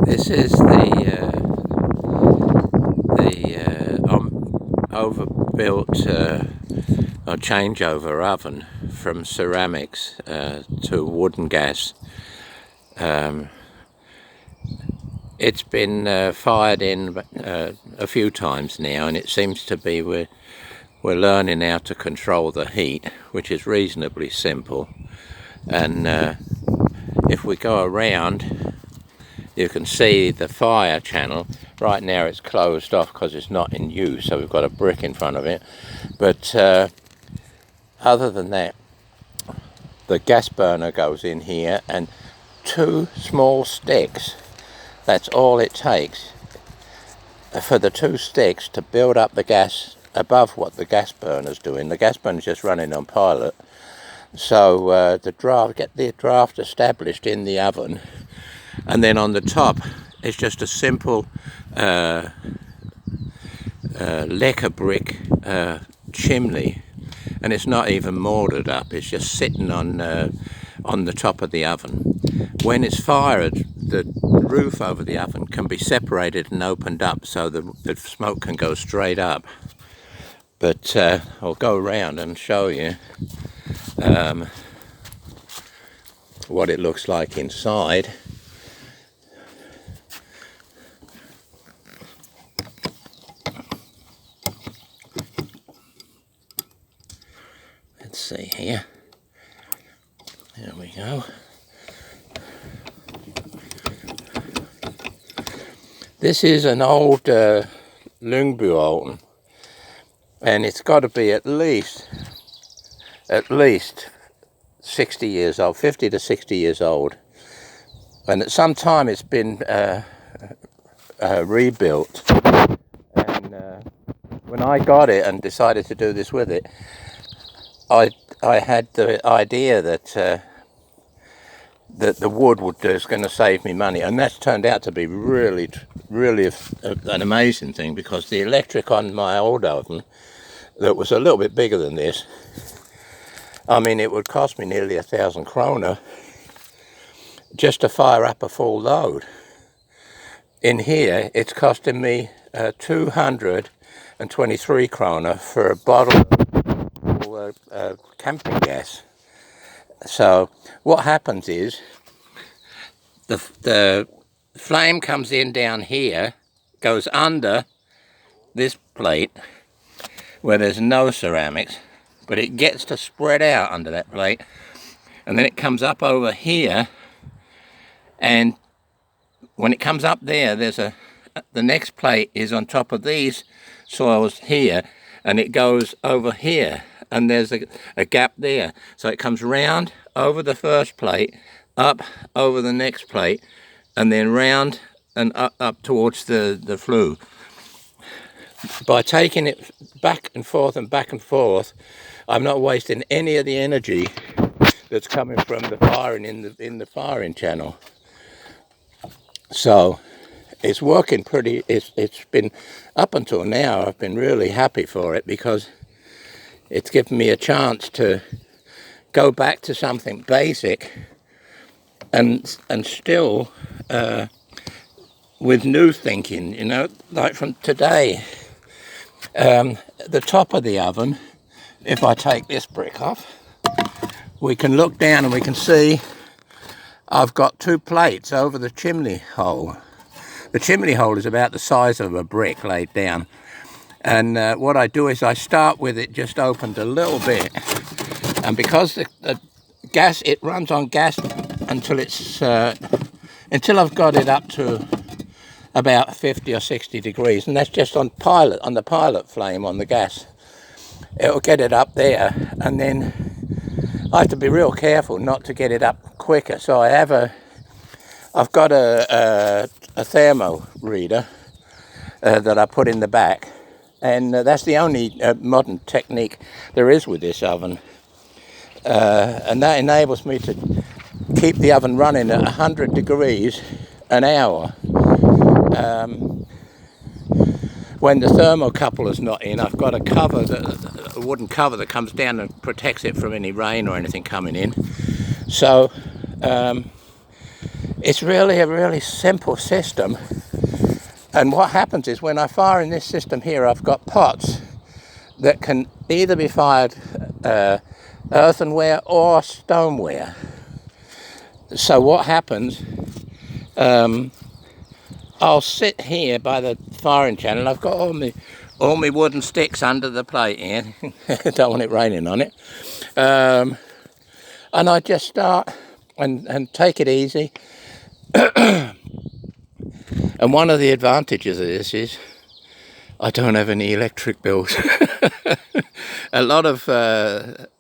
This is the overbuilt or changeover oven from ceramics to wood and gas. It's been fired in a few times now, and it seems to be we're learning how to control the heat, which is reasonably simple. And if we go around, you can see the fire channel. Right now it's closed off because it's not in use, so we've got a brick in front of it. But other than that, the gas burner goes in here, and two small sticks, that's all it takes for the two sticks to build up the gas above what the gas burner's doing. The gas burner's just running on pilot, so get the draft established in the oven, and then on the top it's just a simple lacquer brick chimney, and it's not even mortared up, it's just sitting on the top of the oven. When it's fired, the roof over the oven can be separated and opened up so the smoke can go straight up. But I'll go around and show you what it looks like inside. Let's see here. There we go. This is an old Lyngby oven, and it's got to be at least 60 years old, 50 to 60 years old. And at some time it's been rebuilt. And when I got it and decided to do this with it, I had the idea that the wood is going to save me money, and that's turned out to be really an amazing thing, because the electric on my old oven, that was a little bit bigger than this, I mean, it would cost me nearly 1,000 kroner just to fire up a full load. In here it's costing me 223 kroner for a bottle of camping gas. So what happens is the flame comes in down here, goes under this plate where there's no ceramics, but it gets to spread out under that plate, and then it comes up over here, and when it comes up there, the next plate is on top of these soils here, and it goes over here, and there's a gap there, so it comes round over the first plate, up over the next plate, and then round and up towards the flue. By taking it back and forth, I'm not wasting any of the energy that's coming from the firing in the firing channel. So it's working pretty. It's been, up until now, I've been really happy for it, because it's given me a chance to go back to something basic and still with new thinking, you know, like from today. The top of the oven, if I take this brick off, we can look down and we can see I've got two plates over the chimney hole. The chimney hole is about the size of a brick laid down. And what I do is I start with it just opened a little bit, and because the gas, it runs on gas until it's until I've got it up to about 50 or 60 degrees, and that's just on the pilot flame on the gas. It'll get it up there, and then I have to be real careful not to get it up quicker. So I've got a thermo reader that I put in the back, and that's the only modern technique there is with this oven, and that enables me to keep the oven running at 100 degrees an hour. When the thermocoupler's not in, I've got a cover, a wooden cover that comes down and protects it from any rain or anything coming in. So It's really a really simple system. And what happens is when I fire in this system here, I've got pots that can either be fired earthenware or stoneware. So what happens, I'll sit here by the firing channel. I've got all my wooden sticks under the plate here. Don't want it raining on it. And I just start and take it easy. And one of the advantages of this is I don't have any electric bills. A lot of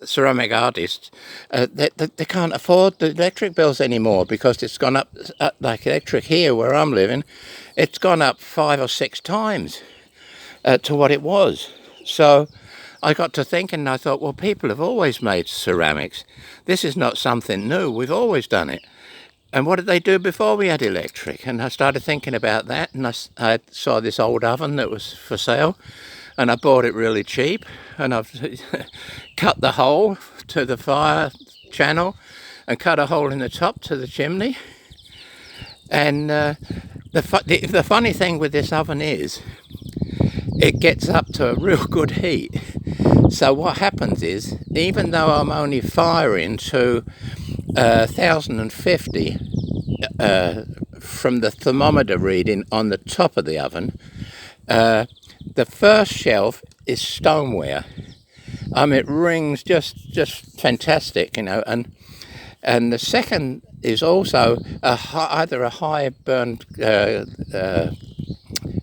ceramic artists, they can't afford the electric bills anymore because it's gone up, like electric here where I'm living, it's gone up 5 or 6 times to what it was. So I got to thinking and I thought, well, people have always made ceramics. This is not something new, we've always done it. And what did they do before we had electric? And I started thinking about that, and I saw this old oven that was for sale, and I bought it really cheap, and I've cut the hole to the fire channel and cut a hole in the top to the chimney. And the funny thing with this oven is it gets up to a real good heat. So what happens is, even though I'm only firing to 1050 from the thermometer reading on the top of the oven, the first shelf is stoneware. It rings just fantastic, you know, and the second is also either a high burned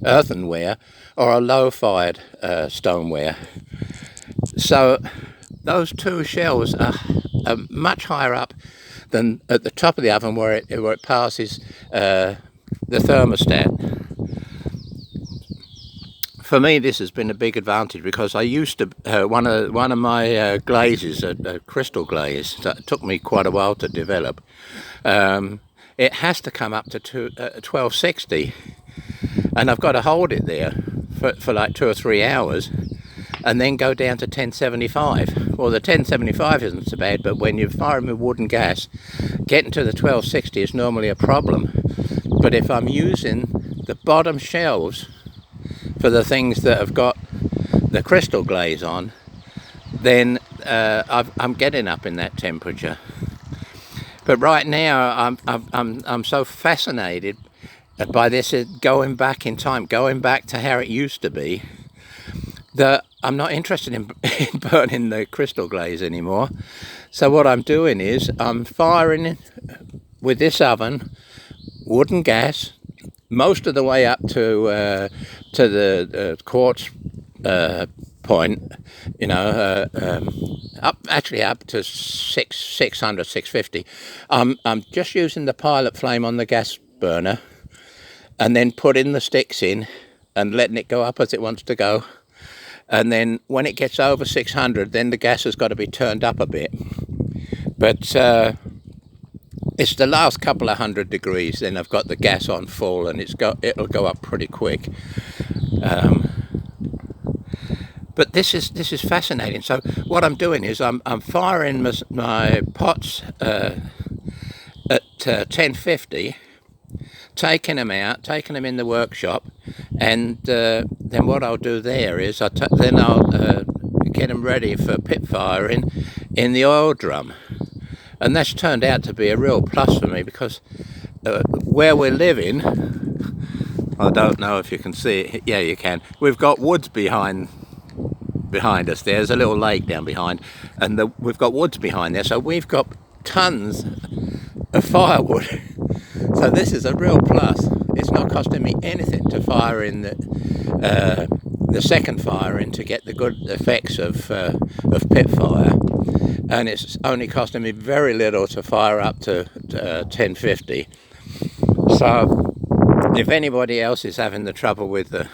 earthenware or a low fired stoneware. So those two shelves are much higher up than at the top of the oven where it passes the thermostat. For me, this has been a big advantage because I used to one of my glazes, a crystal glaze that took me quite a while to develop. It has to come up to 1260, and I've got to hold it there for like 2 or 3 hours, and then go down to 1075. Well, the 1075 isn't so bad, but when you're firing with wood and gas, getting to the 1260 is normally a problem. But if I'm using the bottom shelves for the things that have got the crystal glaze on, then I'm getting up in that temperature. But right now, I'm so fascinated by this going back in time, going back to how it used to be, that I'm not interested in burning the crystal glaze anymore. So what I'm doing is I'm firing with this oven, wood and gas, most of the way up to the quartz point, you know, up to 600, 650. I'm just using the pilot flame on the gas burner, and then putting the sticks in and letting it go up as it wants to go. And then when it gets over 600, then the gas has got to be turned up a bit. But it's the last couple of 100 degrees, then I've got the gas on full, and it'll go up pretty quick. But this is fascinating. So what I'm doing is I'm firing my pots at 1050, taking them out, taking them in the workshop, and then what I'll do there is I'll get them ready for pit firing in the oil drum. And that's turned out to be a real plus for me because where we're living, I don't know if you can see it, yeah you can, we've got woods behind us. There's a little lake down behind, and we've got woods behind there, so we've got tons of firewood. So this is a real plus. It's not costing me anything to fire in the second fire in to get the good effects of pit fire, and it's only costing me very little to fire up to 1050. So if anybody else is having the trouble with the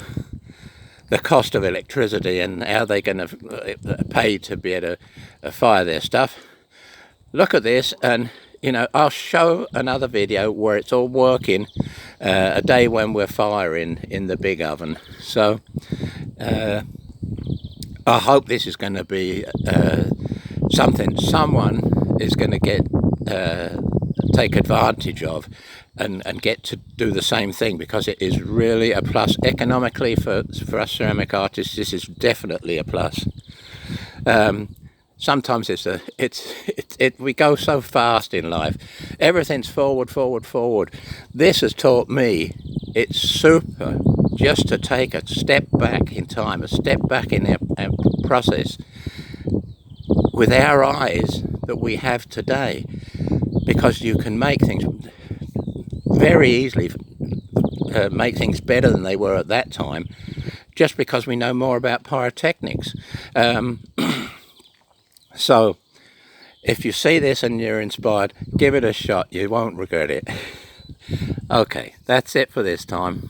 cost of electricity and how they're going to pay to be able to fire their stuff, look at this, and you know, I'll show another video where it's all working a day when we're firing in the big oven. So I hope this is going to be something someone is going to take advantage of and get to do the same thing, because it is really a plus economically for us ceramic artists. This is definitely a plus. Sometimes we go so fast in life. Everything's forward. This has taught me it's super just to take a step back in time, a step back in our process with our eyes that we have today, because you can make things very easily, make things better than they were at that time, just because we know more about pyrotechnics. So if you see this and you're inspired, give it a shot. You won't regret it. Okay, that's it for this time.